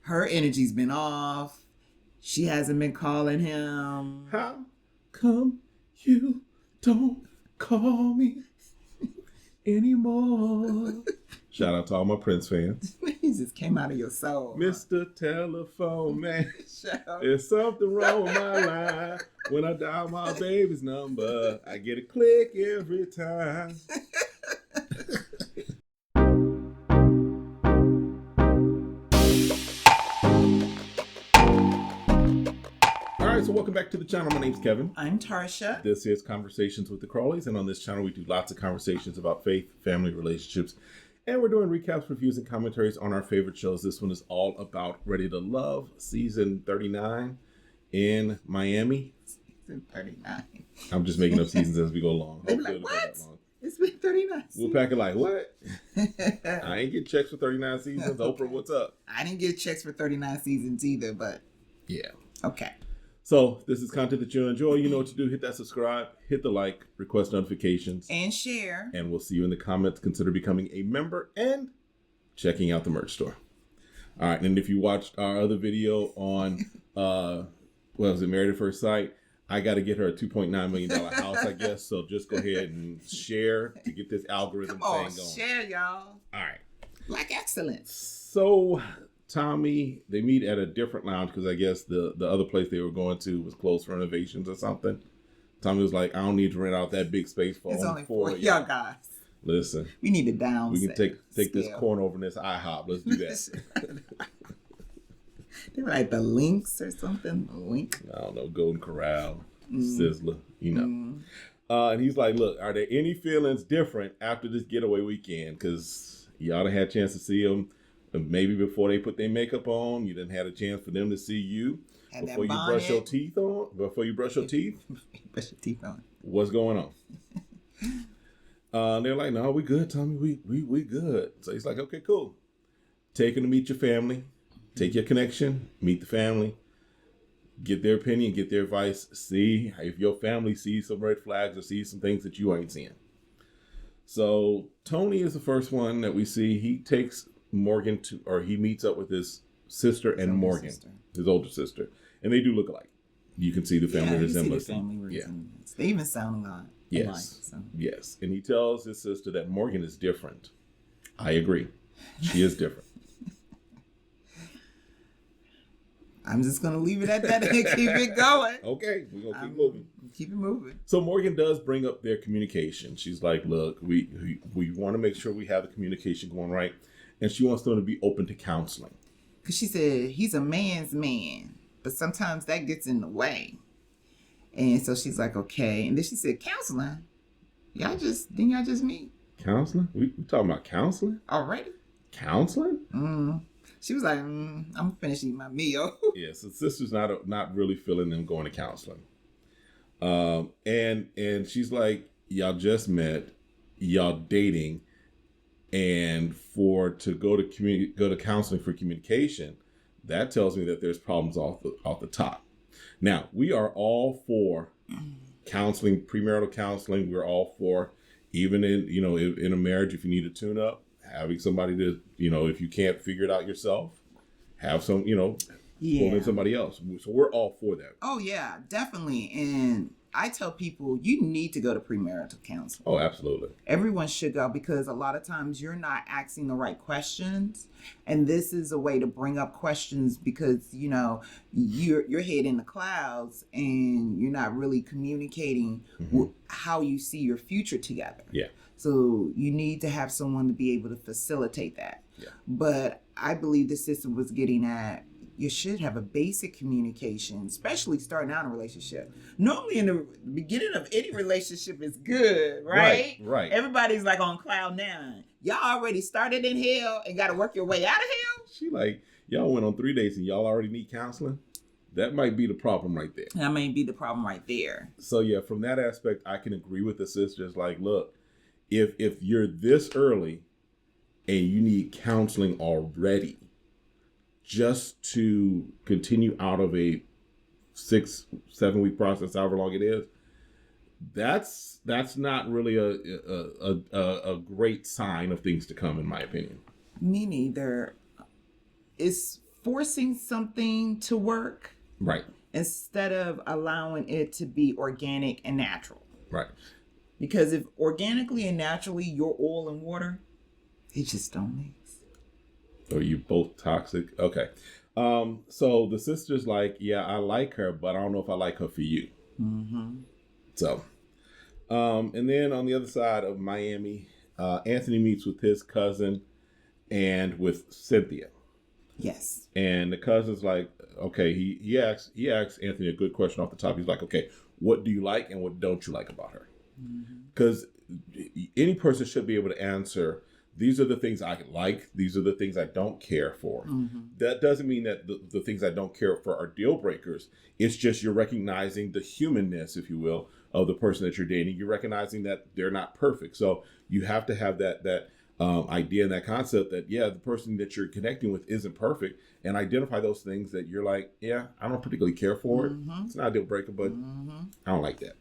her energy's been off. She hasn't been calling him. How come you don't call me anymore? Shout out to all my Prince fans. He just came out of your soul. Mr. Telephone Man, there's something wrong with my line. When I dial my baby's number, I get a click every time. So welcome back to the channel. My name's Kevin. I'm Tarsha. This is Conversations with the Crawleys, and on this channel we do lots of conversations about faith, family, relationships, and we're doing recaps, reviews, and commentaries on our favorite shows. This one is all about Ready to Love, season 39 in Miami. Season 39. I'm just making up seasons as we go along. They be like, what? It's been 39 seasons. We'll pack it like, what? I ain't get checks for 39 seasons. Okay. Oprah, what's up? I didn't get checks for 39 seasons either, but... yeah. Okay. So this is content that you'll enjoy. You know what to do. Hit that subscribe, hit the like, request notifications. And share. And we'll see you in the comments. Consider becoming a member and checking out the merch store. All right. And if you watched our other video on, what was it, Married at First Sight, I got to get her a $2.9 million house, I guess. So just go ahead and share to get this algorithm thing going. Share, y'all. All right. Black excellence. So... Tommy, they meet at a different lounge because I guess the other place they were going to was closed for renovations or something. Tommy was like, I don't need to rent out that big space for only four y'all guys. Listen. We need to down. We can take this corn over in this IHOP. Let's do that. They were like the Lynx or something. Link. I don't know. Golden Corral. Sizzler. You know. And he's like, look, are there any feelings different after this getaway weekend? Because y'all done had a chance to see them. Maybe before they put their makeup on, you didn't have a chance for them to see you. Before you brush your teeth on. Before you brush your teeth. Brush your teeth on. What's going on? They're like, no, we good, Tommy. We good. So he's like, okay, cool. Take them to meet your family. Take your connection. Meet the family. Get their opinion. Get their advice. See if your family sees some red flags or sees some things that you ain't seeing. So Tony is the first one that we see. He takes Morgan he meets up with his sister and Morgan, his older sister, and they do look alike. You can see the family resemblance. They even sound alike. Yes. Yes. And he tells his sister that Morgan is different. I agree. She is different. I'm just going to leave it at that and keep it going. Okay. We're going to keep moving. Keep it moving. So Morgan does bring up their communication. She's like, look, we want to make sure we have the communication going right. And she wants them to be open to counseling. Because she said, he's a man's man. But sometimes that gets in the way. And so she's like, okay. And then she said, counseling? Didn't y'all just meet? Counseling? We talking about counseling? Already? Counseling? She was like, I'm finishing my meal. Yeah, so sister's not really feeling them going to counseling. And she's like, y'all just met. Y'all dating. And to go to counseling for communication, that tells me that there's problems off the top. Now, we are all for counseling, premarital counseling. We're all for, even in a marriage, if you need a tune-up, having somebody to, if you can't figure it out yourself, have some, pull in somebody else. So we're all for that. Oh yeah, definitely. And I tell people you need to go to premarital counseling. Oh, absolutely. Everyone should go, because a lot of times you're not asking the right questions. And this is a way to bring up questions because, your head in the clouds and you're not really communicating how you see your future together. Yeah. So you need to have someone to be able to facilitate that. Yeah. But I believe the system was getting at, you should have a basic communication, especially starting out in a relationship. Normally in the beginning of any relationship is good, right? Right. Everybody's like on cloud nine. Y'all already started in hell and got to work your way out of hell? She like, y'all went on 3 dates and y'all already need counseling? That might be the problem right there. That may be the problem right there. So yeah, from that aspect, I can agree with the sisters. Like, look, if you're this early and you need counseling already, just to continue out of a 6-7 week process, however long it is, that's not really a great sign of things to come, in my opinion. Me neither. It's forcing something to work Right. instead of allowing it to be organic and natural. Right. Because if organically and naturally you're oil and water, they just don't mix. Are you both toxic? Okay. So the sister's like, yeah, I like her, but I don't know if I like her for you. Mm-hmm. So, and then on the other side of Miami, Anthony meets with his cousin and with Cynthia. Yes. And the cousin's like, okay, he asks Anthony a good question off the top. He's like, okay, what do you like and what don't you like about her? Because any person should be able to answer, these are the things I like, these are the things I don't care for. That doesn't mean that the things I don't care for are deal breakers. It's just you're recognizing the humanness, if you will, of the person that you're dating. You're recognizing that they're not perfect. So you have to have that idea and that concept that, yeah, the person that you're connecting with isn't perfect, and identify those things that you're like, yeah, I don't particularly care for it. It's not a deal breaker, but I don't like that.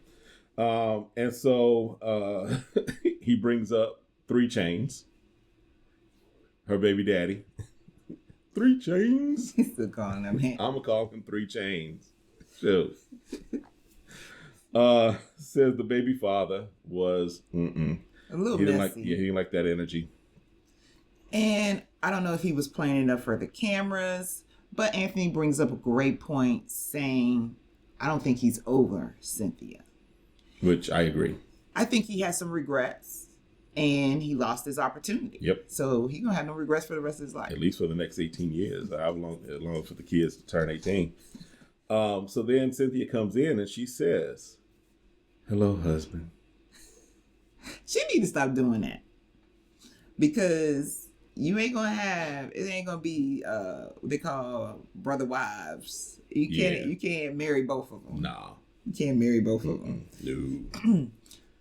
And so he brings up 3 Chainz, her baby daddy. 3 Chainz? He's still calling him. I'm going to call him 3 Chainz. Sure. Says the baby father was, A little he didn't messy. he didn't like that energy. And I don't know if he was playing it up for the cameras, but Anthony brings up a great point saying, I don't think he's over Cynthia. Which I agree. I think he has some regrets and he lost his opportunity. Yep. So he's going to have no regrets for the rest of his life. At least for the next 18 years, how long for the kids to turn 18. So then Cynthia comes in and she says, hello, husband. She need to stop doing that. Because you ain't going to have, it ain't going to be what they call brother wives. You can't marry both of them. Nah. You can't marry both of them. No.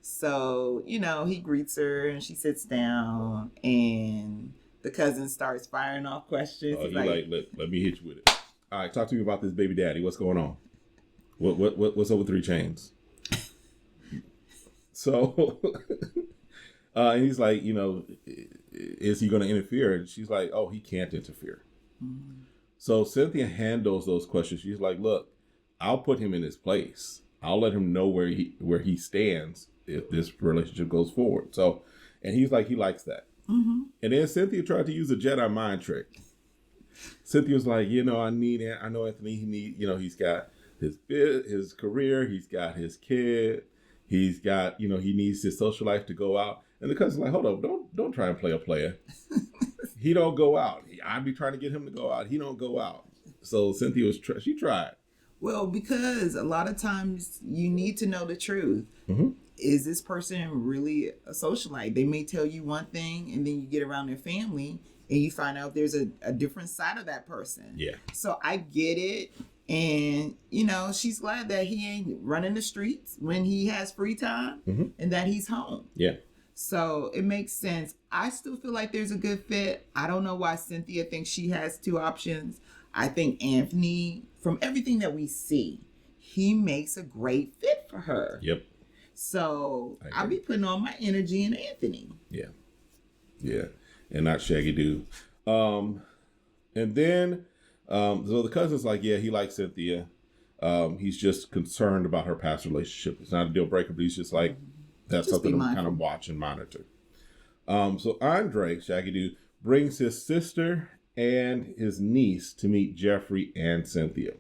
So, he greets her and she sits down and the cousin starts firing off questions. He He's let me hit you with it. All right, talk to me about this baby daddy. What's going on? What's up with 3 Chainz? So, and he's like, is he going to interfere? And she's like, oh, he can't interfere. So Cynthia handles those questions. She's like, look, I'll put him in his place. I'll let him know where he stands if this relationship goes forward. So, and he's like, he likes that. And then Cynthia tried to use a Jedi mind trick. Cynthia was like, I know Anthony, he's got his career, he's got his kid, he's got, he needs his social life to go out. And the cousin's like, hold up, don't try and play a player. He don't go out. I'd be trying to get him to go out. He don't go out. So Cynthia she tried. Well, because a lot of times you need to know the truth. Is this person really a socialite? They may tell you one thing and then you get around their family and you find out there's a different side of that person. Yeah. So I get it. And, she's glad that he ain't running the streets when he has free time and that he's home. Yeah. So it makes sense. I still feel like there's a good fit. I don't know why Cynthia thinks she has 2 options. I think Anthony, from everything that we see, he makes a great fit for her. Yep. So I'll be putting all my energy in Anthony. Yeah. Yeah. And not Shaggy Dude. And then, so the cousin's like, yeah, he likes Cynthia. He's just concerned about her past relationship. It's not a deal breaker, but he's just like, that's Just something to kind of watch and monitor. So Andre, Shaggy Dude, brings his sister and his niece to meet Jeffrey and Cynthia.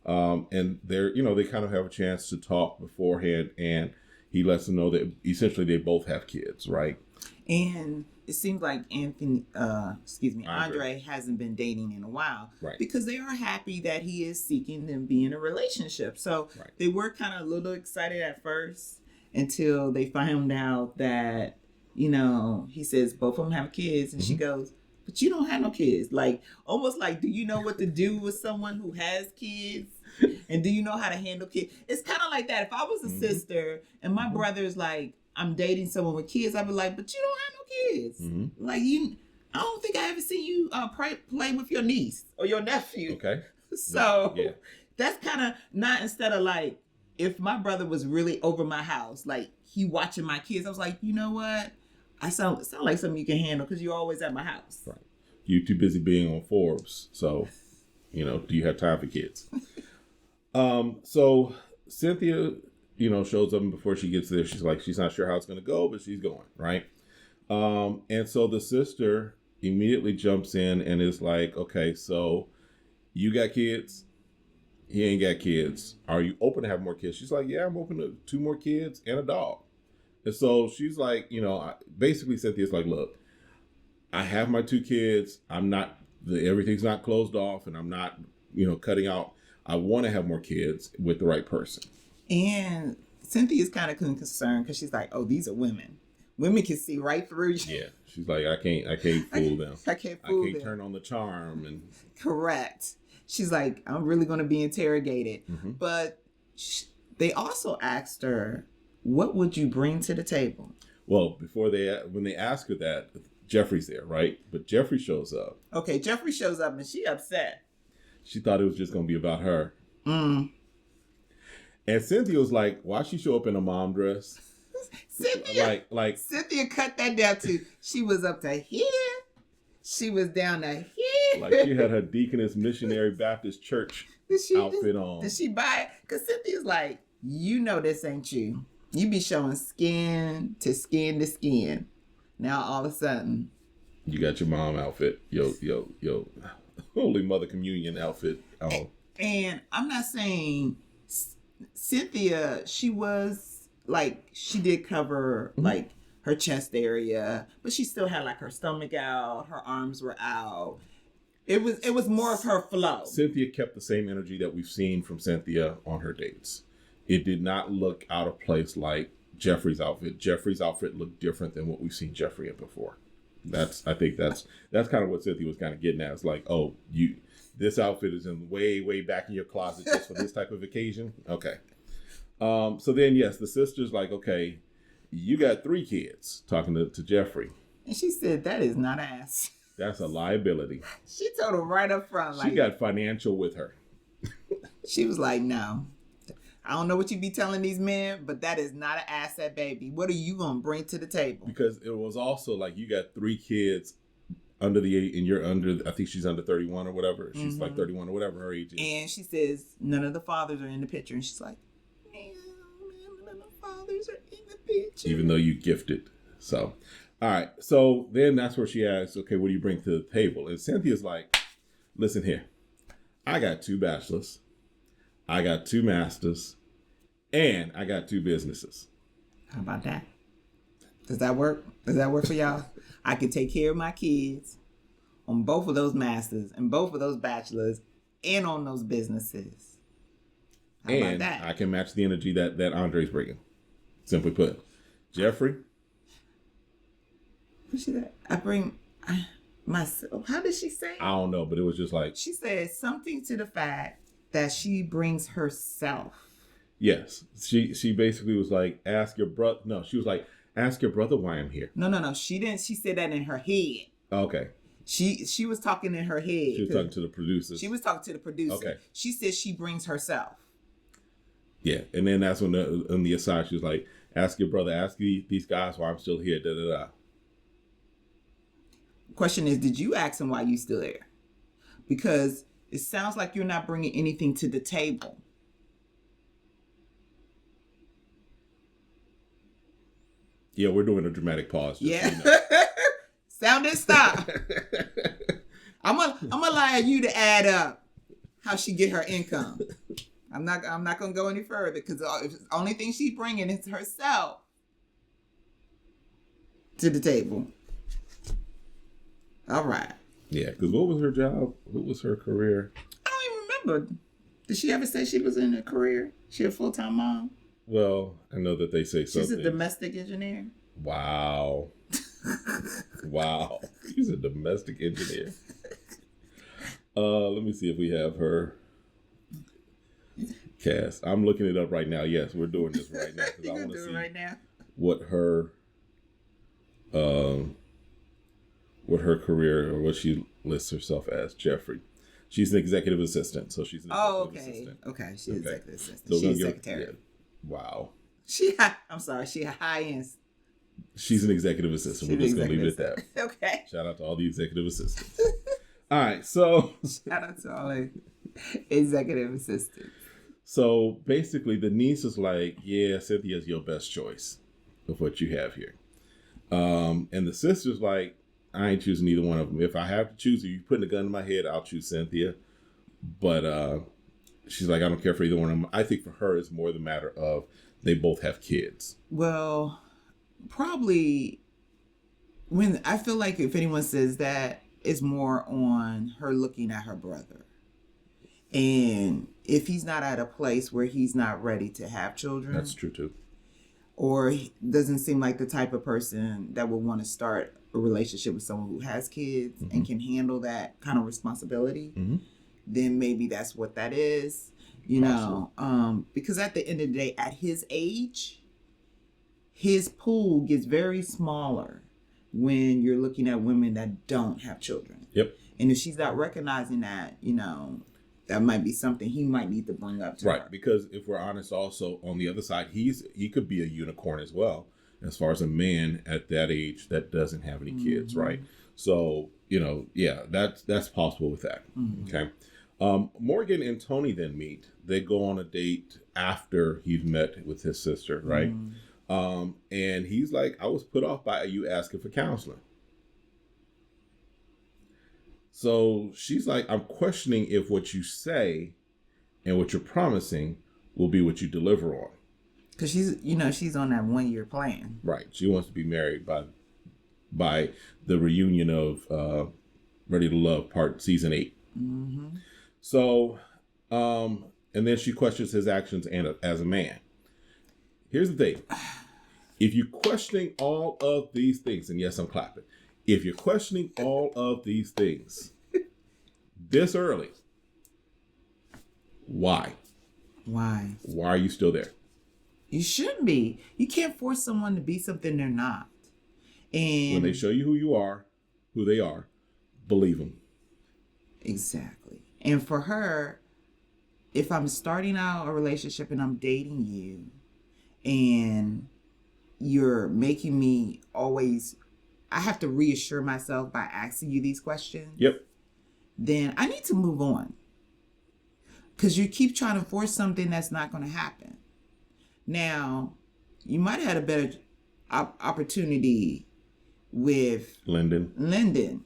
And they're, they kind of have a chance to talk beforehand, and he lets them know that essentially they both have kids, right? And it seems like Andre hasn't been dating in a while, right? Because they are happy that he is seeking to be in a relationship. So they were kind of a little excited at first until they found out that, he says both of them have kids, and she goes, but you don't have no kids. Like, almost like, do you know what to do with someone who has kids? And do you know how to handle kids? It's kind of like that. If I was a sister and my brother's like, I'm dating someone with kids, I'd be like, but you don't have no kids. Like, I don't think I ever seen you play with your niece or your nephew. Okay. So that's kind of not, instead of like, if my brother was really over my house, like he watching my kids, I was like, you know what? I sound like something you can handle because you're always at my house. Right. You too busy being on Forbes, so do you have time for kids? So Cynthia, shows up, and before she gets there, she's like, she's not sure how it's going to go, but she's going, right? And so the sister immediately jumps in and is like, okay, so you got kids? He ain't got kids. Are you open to have more kids? She's like, yeah, I'm open to 2 more kids and a dog. And so she's like, basically Cynthia's like, look, I have my 2 kids. Everything's not closed off, and I'm not, cutting out. I want to have more kids with the right person. And Cynthia's kind of concerned because she's like, oh, these are women. Women can see right through you. Yeah. She's like, I can't fool them. I can't fool them. I can't turn on the charm. And correct. She's like, I'm really going to be interrogated. Mm-hmm. But they also asked her, what would you bring to the table? Well, when they ask her that, Jeffrey's there, right? But Jeffrey shows up. Okay, Jeffrey shows up and she upset. She thought it was just going to be about her. Mm. And Cynthia was like, why she show up in a mom dress? Cynthia, like Cynthia cut that down to, she was up to here. She was down to here. Like she had her Deaconess Missionary Baptist Church outfit on. Did she buy it? Because Cynthia's like, this ain't you. You be showing skin to skin to skin. Now all of a sudden, you got your mom outfit, yo, Holy Mother Communion outfit on. And I'm not saying Cynthia, she was like, she did cover like her chest area, but she still had like her stomach out, her arms were out. It was more of her flow. Cynthia kept the same energy that we've seen from Cynthia on her dates. It did not look out of place like Jeffrey's outfit. Jeffrey's outfit looked different than what we've seen Jeffrey in before. I think that's kind of what Cynthia was kind of getting at. It's like, oh, this outfit is in way back in your closet just for this type of occasion. Okay. So then, yes, the sister's like, okay, you got 3 kids, talking to Jeffrey. And she said, that is not ass. That's a liability. She told him right up front. She got financial with her. She was like, no. I don't know what you be telling these men, but that is not an asset, baby. What are you going to bring to the table? Because it was also like, you got 3 kids under the age, and you're I think she's under 31 or whatever. She's like 31 or whatever her age is. And she says, none of the fathers are in the picture. And she's like, none of the fathers are in the picture. Even though you gifted. So, all right. So then that's where she asks, okay, what do you bring to the table? And Cynthia's like, listen here. I got 2 bachelors. I got 2 masters. And I got 2 businesses. How about that? Does that work? Does that work for y'all? I can take care of my kids on both of those masters and both of those bachelors and on those businesses. How about that? I can match the energy that Andre's bringing. Simply put. Jeffrey? What she said? I bring myself. How did she say it? I don't know, but it was just like... She said something to the fact that she brings herself. Yes. She basically was like, ask your brother... No, she was like, ask your brother why I'm here. No. She didn't. She said that in her head. Okay. She was talking in her head. She was talking to the producers. She was talking to the producer. Okay. She said she brings herself. Yeah. And then that's when on the aside, she was like, ask your brother, ask these guys why I'm still here, da-da-da. Question is, did you ask him why you still there? Because it sounds like you're not bringing anything to the table. Yeah, we're doing a dramatic pause. Yeah. So sound and stop. I'm gonna allow you to add up how she get her income. I'm not gonna go any further because the only thing she's bringing is herself to the table. All right. Yeah, because what was her job? What was her career? I don't even remember. Did she ever say she was in a career? She a full-time mom? Well, I know that they say something. She's a domestic engineer. Wow. Wow. She's a domestic engineer. Let me see if we have her cast. I'm looking it up right now. Yes, we're doing this right now. You gonna do it right now? What her career or what she lists herself as. Jeffrey. She's an executive assistant, so she's an executive assistant. Okay. She's an executive assistant. So she's secretary. Yeah. Wow. She a high end. She's an executive assistant. We're just gonna leave it at that. Okay. Shout out to all the executive assistants. All right, so Shout out to all the executive assistants. so basically, the niece is like, "Yeah, Cynthia's your best choice of what you have here," and the sister's like, "I ain't choosing either one of them. If I have to choose, if you putting a gun in my head, I'll choose Cynthia." But she's like, "I don't care for either one of them." I think for her, it's more the matter of they both have kids. Well, probably when I feel like if anyone says that, it's more on her looking at her brother. And if he's not at a place where he's not ready to have children, That's true too. or he doesn't seem like the type of person that would want to start a relationship with someone who has kids and can handle that kind of responsibility, then maybe that's what that is. You know, because at the end of the day, at his age, his pool gets very smaller when you're looking at women that don't have children. Yep. And if she's not recognizing that, you know, that might be something he might need to bring up to Right, her. because if we're honest, also on the other side, he could be a unicorn as well, as far as a man at that age that doesn't have any kids, right? So yeah, that's possible with that. Okay. Morgan and Tony then meet. They go on a date after he's met with his sister, right? And he's like, "I was put off by you asking for counseling." So she's like, "I'm questioning if what you say and what you're promising will be what you deliver on." Because she's on that 1-year plan. Right. She wants to be married by the reunion of Ready to Love season 8. So, and then she questions his actions as a man. Here's the thing. If you're questioning all of these things, and yes, I'm clapping. If you're questioning all of these things this early, why? Why? Why are you still there? You shouldn't be. You can't force someone to be something they're not. And When they show you who they are, believe them. Exactly. And for her, if I'm starting out a relationship and I'm dating you and you're making me always, I have to reassure myself by asking you these questions. Yep. Then I need to move on. Because you keep trying to force something that's not going to happen. Now, you might have had a better opportunity with Lyndon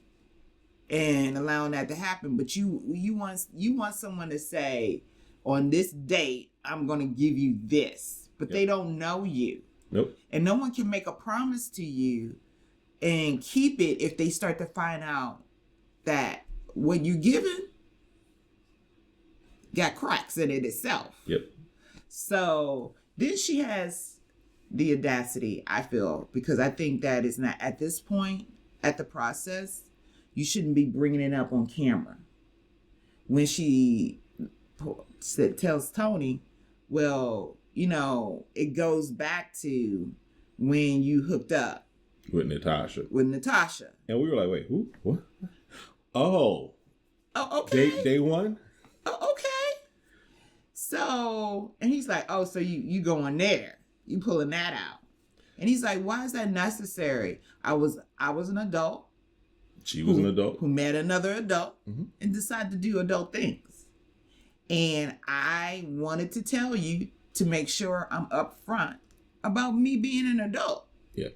and allowing that to happen, but you want someone to say, on this date, I'm going to give you this, but they don't know you. Nope. And no one can make a promise to you and keep it if they start to find out that what you're giving got cracks in it itself. Yep. So then she has the audacity, I feel, because I think that is not at this point at the process, you shouldn't be bringing it up on camera. When she tells Tony, well, it goes back to when you hooked up With Natasha. And we were like, wait, who? What? Oh, okay. Day one? Oh, okay. So, and he's like, oh, so you going there. You pulling that out. And he's like, why is that necessary? I was an adult. She was an adult. Who met another adult and decided to do adult things. And I wanted to tell you to make sure I'm upfront about me being an adult. Yeah.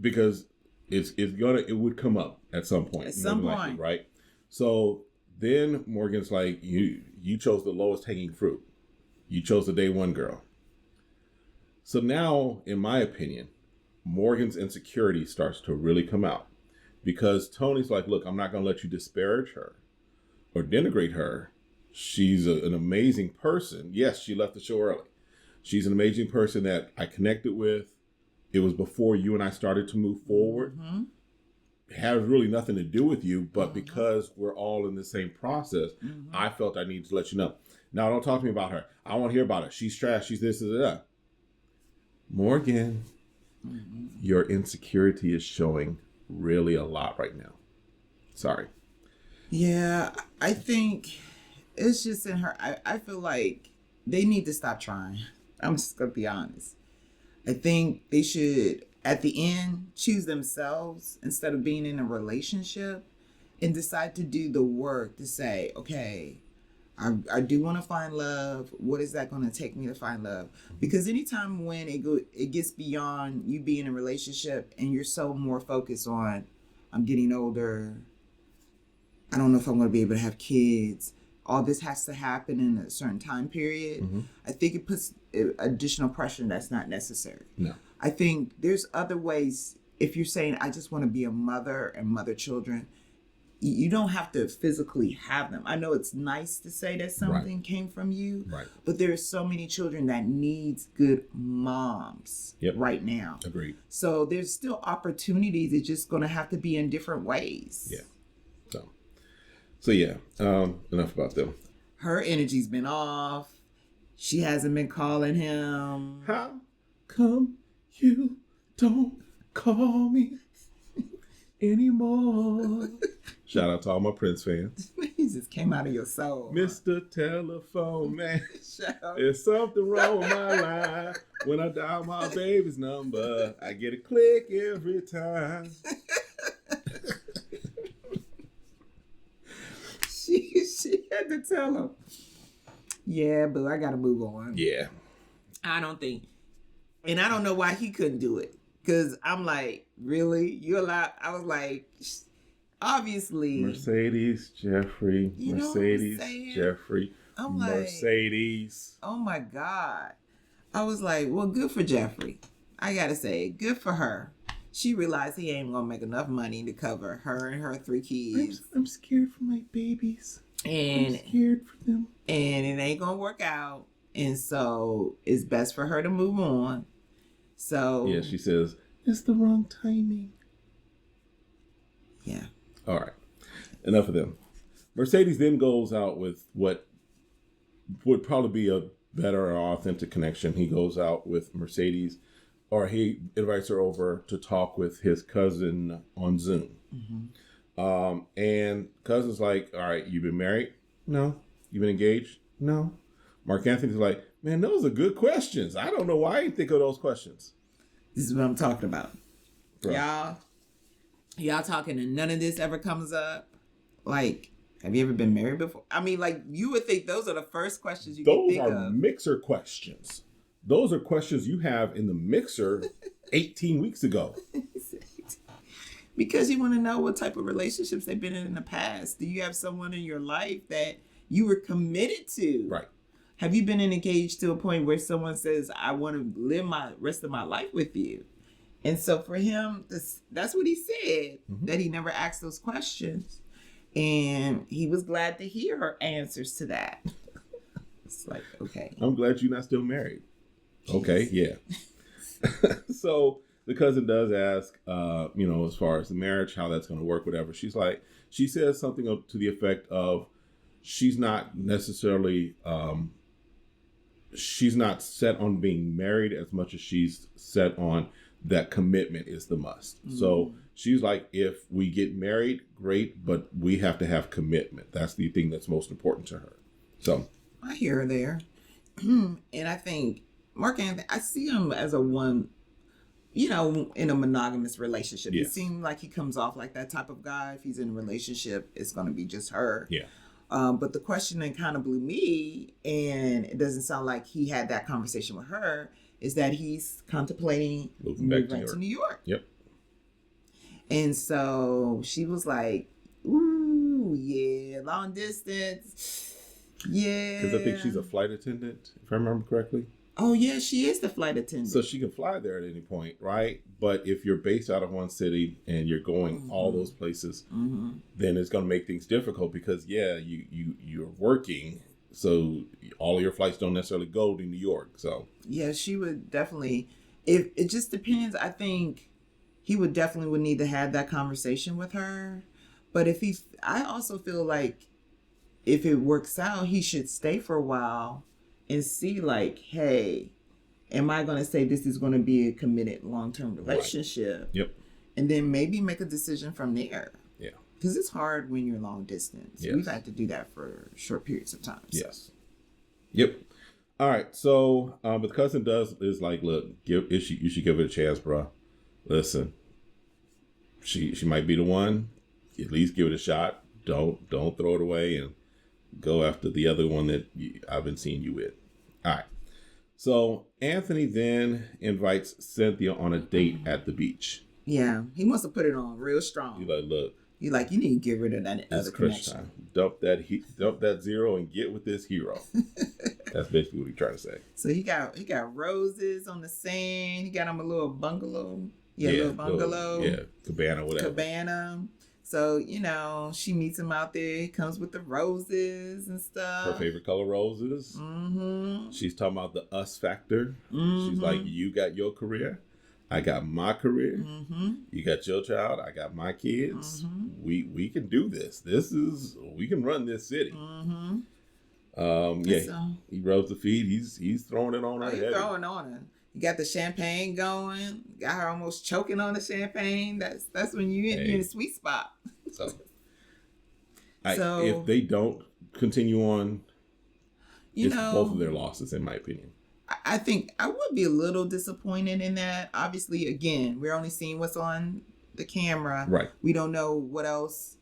Because it would come up at some point. At some point. Likely, right? So then Morgan's like, you chose the lowest hanging fruit. You chose the day one girl. So now, in my opinion, Morgan's insecurity starts to really come out. Because Tony's like, look, I'm not going to let you disparage her or denigrate her. She's an amazing person. Yes, she left the show early. She's an amazing person that I connected with. It was before you and I started to move forward. It has really nothing to do with you, but because we're all in the same process, I felt I needed to let you know. Now, don't talk to me about her. I want to hear about her. She's trash. She's this and that. Morgan, your insecurity is showing really a lot right now. Sorry. Yeah, I think it's just in her. I feel like they need to stop trying. I'm just going to be honest. I think they should, at the end, choose themselves instead of being in a relationship and decide to do the work to say, okay, I do want to find love. What is that going to take me to find love? Because anytime when it gets beyond you being in a relationship and you're so more focused on, I'm getting older, I don't know if I'm going to be able to have kids, all this has to happen in a certain time period. Mm-hmm. I think it puts additional pressure that's not necessary. No. I think there's other ways. If you're saying, I just want to be a mother and mother children, you don't have to physically have them. I know it's nice to say that something came from you, but there's so many children that needs good moms right now. Agreed. So there's still opportunities. It's just going to have to be in different ways. Yeah. So yeah, enough about them. Her energy's been off. She hasn't been calling him. How come you don't call me anymore? Shout out to all my Prince fans. He just came out of your soul. Mr. Telephone Man, there's something wrong with my line. When I dial my baby's number, I get a click every time. She had to tell him. Yeah, boo, I gotta move on. Yeah. I don't think. And I don't know why he couldn't do it. Because I'm like, really? You allowed? I was like, obviously. Mercedes, Jeffrey. You know Mercedes, what I'm saying? Jeffrey. I'm like, Mercedes. oh my God. I was like, well, good for Jeffrey. I gotta say, good for her. She realized he ain't gonna make enough money to cover her and her 3 kids. I'm scared for my babies. And I'm scared for them. And it ain't gonna work out. And so it's best for her to move on. So yeah, she says, it's the wrong timing. Yeah. All right. Enough of them. Mercedes then goes out with what would probably be a better or authentic connection. He goes out with Mercedes, or he invites her over to talk with his cousin on Zoom. Mm-hmm. And cousin's like, all right, you've been married? No. You've been engaged? No. Mark Anthony's like, man, those are good questions. I don't know why I didn't think of those questions. This is what I'm talking about. Right. Y'all talking and none of this ever comes up? Like, have you ever been married before? I mean, like, you would think those are the first questions you can think of. Those are mixer questions. Those are questions you have in the mixer 18 weeks ago. Because you want to know what type of relationships they've been in the past. Do you have someone in your life that you were committed to? Right. Have you been engaged to a point where someone says, I want to live my rest of my life with you? And so for him, that's what he said, that he never asked those questions. And he was glad to hear her answers to that. It's like, okay. I'm glad you're not still married. Jeez. Okay, yeah. So the cousin does ask, as far as the marriage, how that's going to work, whatever. She says something to the effect of, she's not necessarily, she's not set on being married as much as she's set on that commitment is the must. Mm-hmm. So she's like, if we get married, great, but we have to have commitment. That's the thing that's most important to her. So I hear her there. And I think Mark Anthony, I see him as a one, in a monogamous relationship. Yes. It seems like he comes off like that type of guy. If he's in a relationship, it's going to be just her. Yeah. But the question that kind of blew me, and it doesn't sound like he had that conversation with her, is that he's contemplating moving back to New York. Yep. And so she was like, ooh, yeah, long distance. Yeah. Because I think she's a flight attendant, if I remember correctly. Oh, yeah, she is the flight attendant. So she can fly there at any point, right? But if you're based out of one city and you're going all those places, then it's going to make things difficult because, you're working. So all of your flights don't necessarily go to New York. So yeah, she would definitely. If it just depends, I think he would need to have that conversation with her. But I also feel like if it works out, he should stay for a while and see, like, hey, am I going to say this is going to be a committed long-term relationship? Right. Yep. And then maybe make a decision from there. Yeah. Because it's hard when you're long distance. Yes. We've had to do that for short periods of time. So. Yes. Yep. All right. So, but the cousin is like, look, you should give it a chance, bro. Listen, she might be the one. at least give it a shot. Don't throw it away and go after the other one that I've been seeing you with. All right. So Anthony then invites Cynthia on a date at the beach. Yeah, he must have put it on real strong. He's like, look. You like, you need to get rid of that other connection. Time. Dump that zero and get with this hero. That's basically what he's trying to say. So he got roses on the sand. He got him a little bungalow. Yeah, little bungalow. Cabana, whatever. Cabana. So, you know, she meets him out there. He comes with the roses and stuff. Her favorite color, roses. Mm-hmm. She's talking about the us factor. Mm-hmm. She's like, you got your career. I got my career. Mm-hmm. You got your child. I got my kids. Mm-hmm. We can do this. We can run this city. Mm-hmm. He rubs the feet. He's throwing it on her. He's throwing on her. You got the champagne going. Got her almost choking on the champagne. That's when you're in a sweet spot. So if they don't continue on, it's both of their losses, in my opinion. I think I would be a little disappointed in that. Obviously, again, we're only seeing what's on the camera. Right. We don't know what else,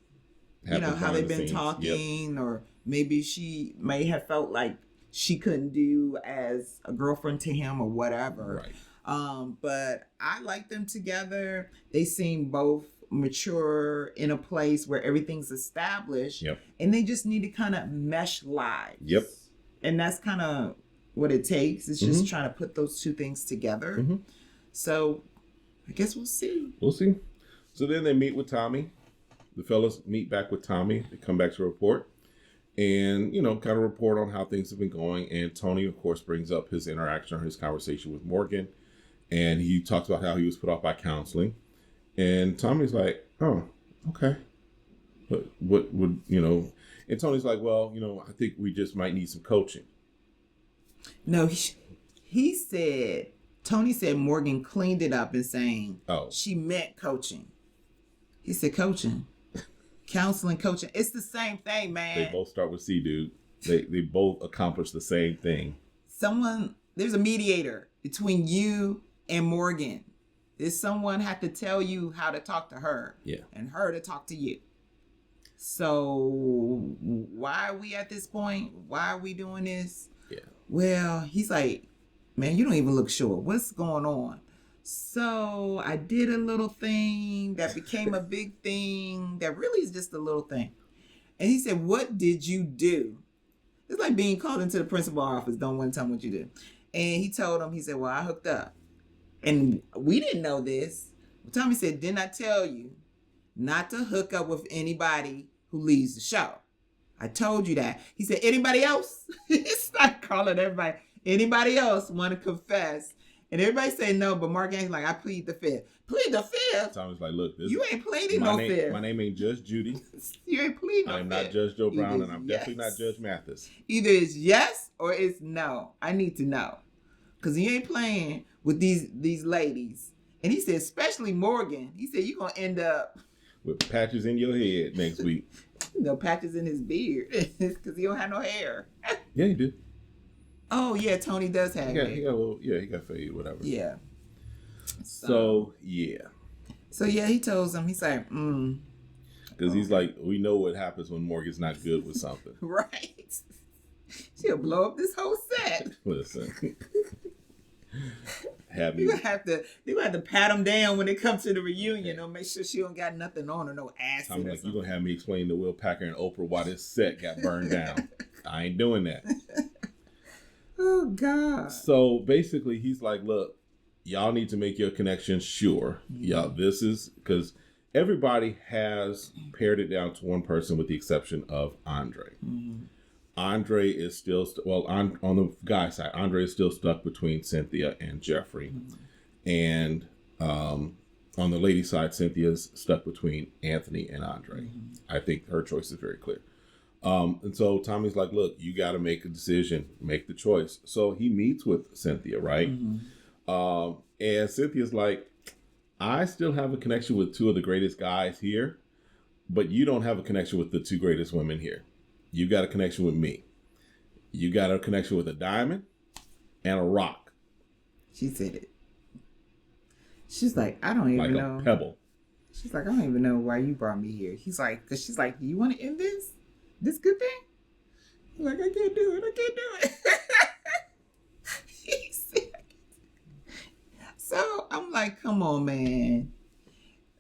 how they've been talking, or maybe she may have felt like she couldn't do as a girlfriend to him or whatever. Right. But I like them together. They seem both mature in a place where everything's established. Yep. And they just need to kind of mesh lives. Yep. And that's kind of what it takes. It's just trying to put those two things together. Mm-hmm. So I guess we'll see. We'll see. So then they meet with Tommy. The fellas meet back with Tommy. They come back to report and, kind of report on how things have been going. And Tony, of course, brings up his interaction or his conversation with Morgan. And he talks about how he was put off by counseling. And Tommy's like, oh, okay. But what would, and Tony's like, well, I think we just might need some coaching. No, Tony said Morgan cleaned it up and saying she meant coaching. He said coaching. Counseling, coaching. It's the same thing, man. They both start with C, dude. They both accomplish the same thing. There's a mediator between you and Morgan. There's someone have to tell you how to talk to her. Yeah. And her to talk to you. So why are we at this point? Why are we doing this? Yeah. Well, he's like, man, you don't even look sure. What's going on? So I did a little thing that became a big thing that really is just a little thing. And he said, what did you do? It's like being called into the principal's office. Don't want to tell him what you did. And he told him, he said, well, I hooked up. And we didn't know this. Tommy said, didn't I tell you not to hook up with anybody who leaves the show? I told you that. He said, anybody else? He started calling everybody. Anybody else want to confess? And everybody say no, but Mark Anthony's like, I plead the fifth. Plead the fifth? Tommy's like, look, you ain't pleading no fifth. My name ain't Judge Judy. You ain't pleading no fifth. I'm not Judge Joe Brown, and I'm definitely not Judge Mathis. Either it's yes or it's no. I need to know. Because he ain't playing with these ladies. And he said, especially Morgan, he said, you're going to end up with patches in your head next week. No patches in his beard because he don't have no hair. Yeah, he did. Oh yeah, Tony does have hair. He got a little. Yeah, he got fade, whatever. Yeah. So yeah. So yeah, he tells him. He's like, because he's like, we know what happens when Morgan's not good with something. Right. She'll blow up this whole set. Listen. You have to pat him down when it comes to the reunion, or make sure she don't got nothing on her, no acid. I'm like, you're gonna have me explain to Will Packer and Oprah why this set got burned down. I ain't doing that. Oh God. So basically, he's like, look, y'all need to make your connections sure. Mm-hmm. Y'all, this is because everybody has pared it down to one person, with the exception of Andre. Mm-hmm. Andre is still, on the guy side, Andre is still stuck between Cynthia and Jeffrey. Mm-hmm. And on the lady side, Cynthia's stuck between Anthony and Andre. Mm-hmm. I think her choice is very clear. And so Tommy's like, look, you got to make a decision, make the choice. So he meets with Cynthia, right? Mm-hmm. And Cynthia's like, I still have a connection with two of the greatest guys here, but you don't have a connection with the two greatest women here. You got a connection with me. You got a connection with a diamond and a rock. She said it. She's like, I don't even know. Like a pebble. She's like, I don't even know why you brought me here. He's like, because she's like, you want to end this good thing? He's like, I can't do it. I can't do it. He said, so I'm like, come on, man.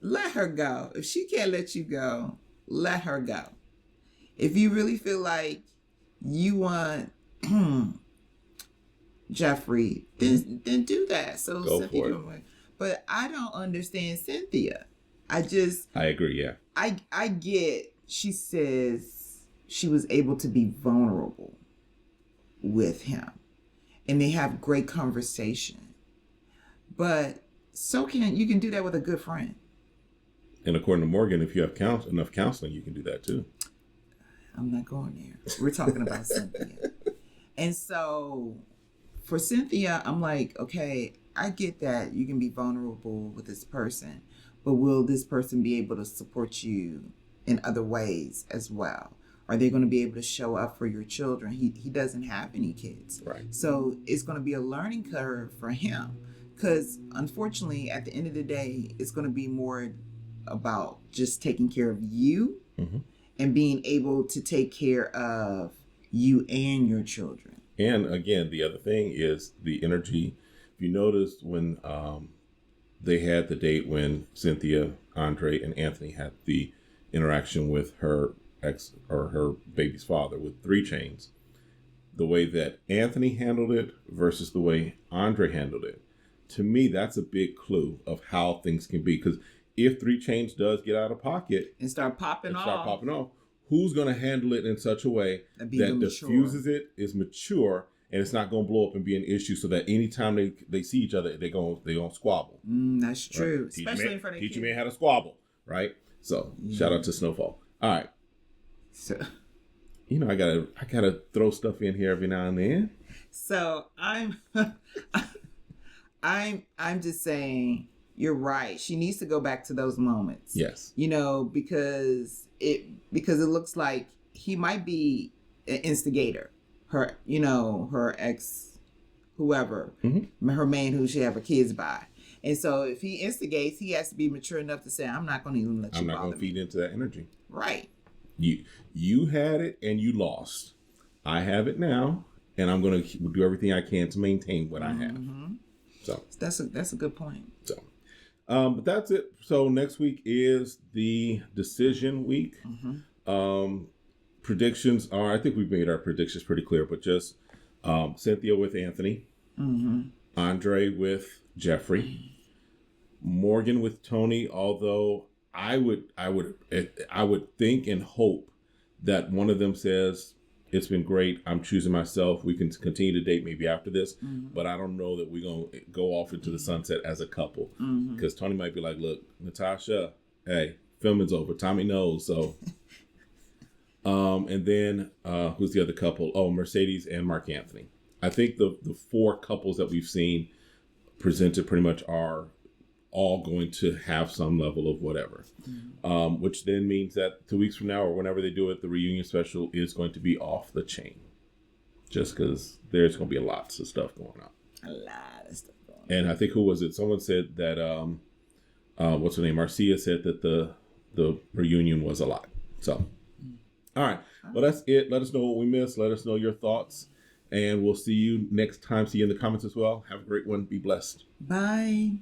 Let her go. If she can't let you go, let her go. If you really feel like you want Jeffrey, then do that. So Go Cynthia, for it. but I don't understand Cynthia. I agree. Yeah. I get. She says she was able to be vulnerable with him, and they have great conversation. But you can do that with a good friend. And according to Morgan, if you have enough counseling, you can do that too. I'm not going there. We're talking about Cynthia. And so for Cynthia, I'm like, okay, I get that you can be vulnerable with this person, but will this person be able to support you in other ways as well? Are they going to be able to show up for your children? He doesn't have any kids. Right. So it's going to be a learning curve for him. Because unfortunately, at the end of the day, it's going to be more about just taking care of you and being able to take care of you and your children. And again, the other thing is the energy. If you noticed when they had the date when Cynthia, Andre, and Anthony had the interaction with her ex or her baby's father with 3 Chainz, the way that Anthony handled it versus the way Andre handled it, to me, that's a big clue of how things can be. Because if 3 Chainz does get out of pocket and start popping off, who's going to handle it in such a way that diffuses it, is mature, and it's not going to blow up and be an issue, so that anytime they see each other, they gonna squabble. That's true. Right? Especially in front of kids. Teacher Man had a squabble, right? So shout out to Snowfall. All right. So I gotta throw stuff in here every now and then. So I'm just saying, you're right. She needs to go back to those moments. Yes. Because it looks like he might be an instigator. Her ex, whoever, her man who she have her kids by. And so if he instigates, he has to be mature enough to say, I'm not going to even let you bother me. I'm not going to feed into that energy. Right. You had it and you lost. I have it now, and I'm going to do everything I can to maintain what I have. So that's a good point. So, but that's it. So next week is the decision week. Predictions are, I think we've made our predictions pretty clear, but just Cynthia with Anthony, Andre with Jeffrey, Morgan with Tony. Although I would think and hope that one of them says, it's been great, I'm choosing myself, we can continue to date maybe after this, but I don't know that we're going to go off into the sunset as a couple, because Tony might be like, look, Natasha, hey, filming's over, Tommy knows, so and then who's the other couple? Oh, Mercedes and Mark Anthony. I think the 4 couples that we've seen presented pretty much are all going to have some level of whatever, which then means that 2 weeks from now or whenever they do it, the reunion special is going to be off the chain, just because there's going to be lots of stuff going on. A lot of stuff going on. And I think, who was it? Someone said that what's her name? Marcia said that the reunion was a lot. So, all right. Well, that's it. Let us know what we missed. Let us know your thoughts. And we'll see you next time. See you in the comments as well. Have a great one. Be blessed. Bye.